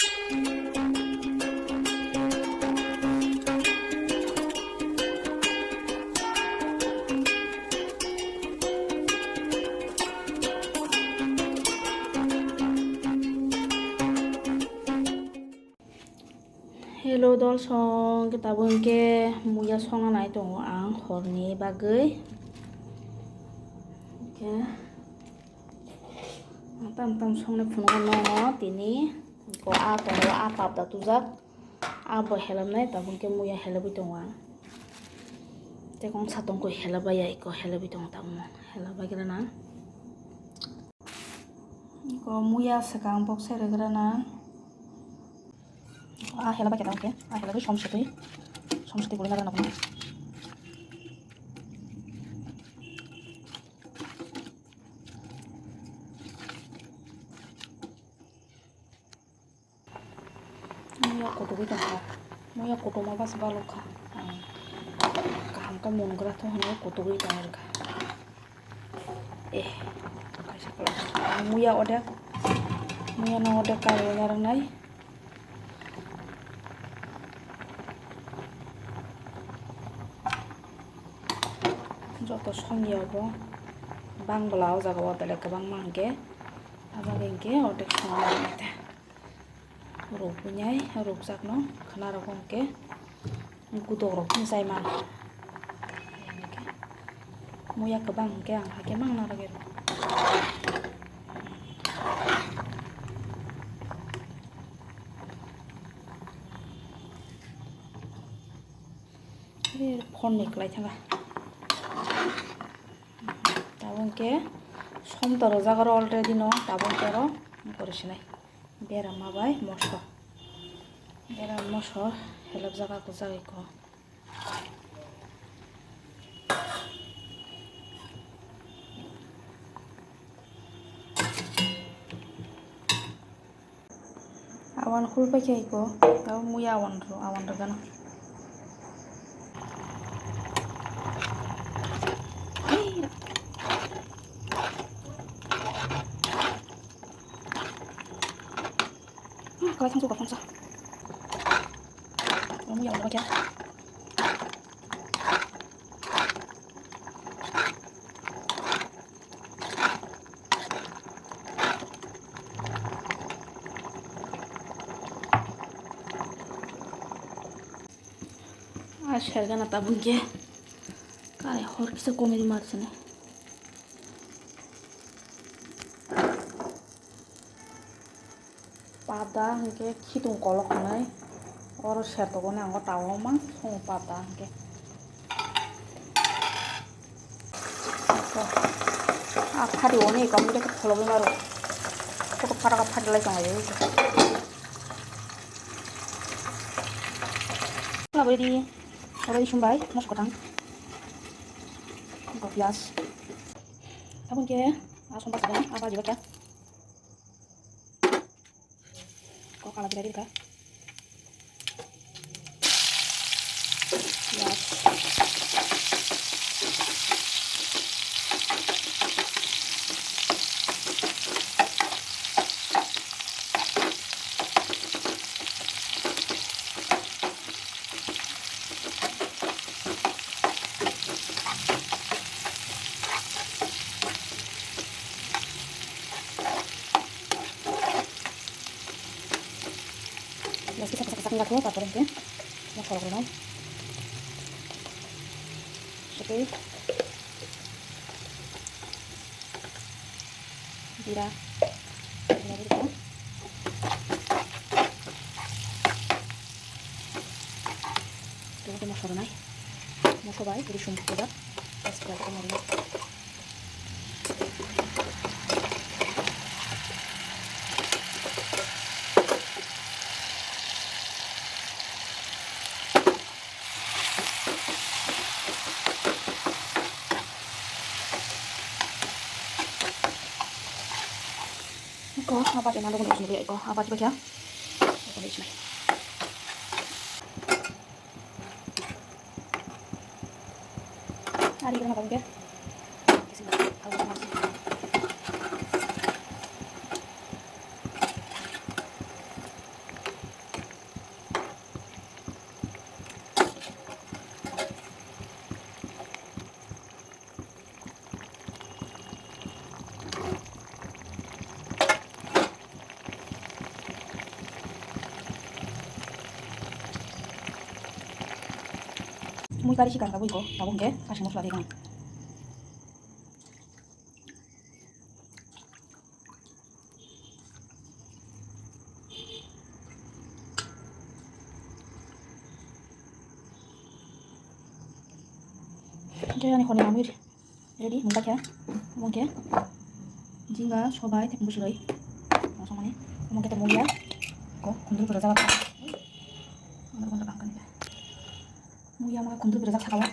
Hello दर्शक दाबोनके मुया संनानै दङ आं हरनि बागै tam संनाय फुङाव तिनि ko a ko a pap da tujak a bo helamnai दाबोनके मुया हेलाबै दङ आं te kong satong ko helabaya ko helabai dङ tamu helabai grana ko muya sekang box seregrana a helabai kita oke a helabai somsati boleh nagana ko muya kotobi dong muya kotoma bas balokha kaham ka mongra to hono kotobi dong erga kaisa kala muya no odek karo narangnai joto songiyago bangla o jaga belek gobang mangke abagengke odek songnai rukpunyai rukjakno khana rokongke gudok rok jai man muya kebang ke ang hake mang narage phone niklai thanga tabonke somtaro jagaro already no tabonke ro korisinai beram mabai moso helap jaga ko jagai ko awan khulpai kai ko taw muya awan ro gana Kalau suka pangsa, kamu yang apa ya? Harga nata bunke, kare hor kisa komedi marsane. Pada hingke khitung kolok nai oro seto gone anggo tawo mang song pada hingke phari oni kamu dek kholobe maro ko phara ka phari lai tong ayo labedi sumbai mos kotang ko pias abun ke asum pas dan apa juga kya kalau berarti kah? Yes. Terus kita pasak enggak tuh pakai ini mau kalau mau seperti jira gitu tuh kita mau sornai mau coba jadi sumpah juga pas kita mau lihat ko apa sih nanti aku sendiri ko apa coba ya aku lihat nih hari kita makan ke muy kari sikan ka buiko tabung ke kasih mosla degan. Oke, ani khoni amir ready mungkin ya mungkin jingga sobai tek musulai langsung ani mungkin temu ya kok kundur berazak mana kundur angkan ya muya maka kundur berazak sakawa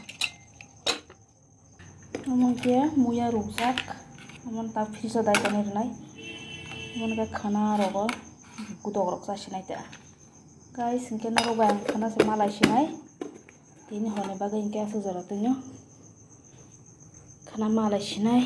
mungkin muya rusak mon ta fiso dai kanir nai mon ka khana rogo kudok rok sa sinai ta guys ingke na roba ang khana se malai sinai tini hone baga ingke asu jara tunyo khana malai sinai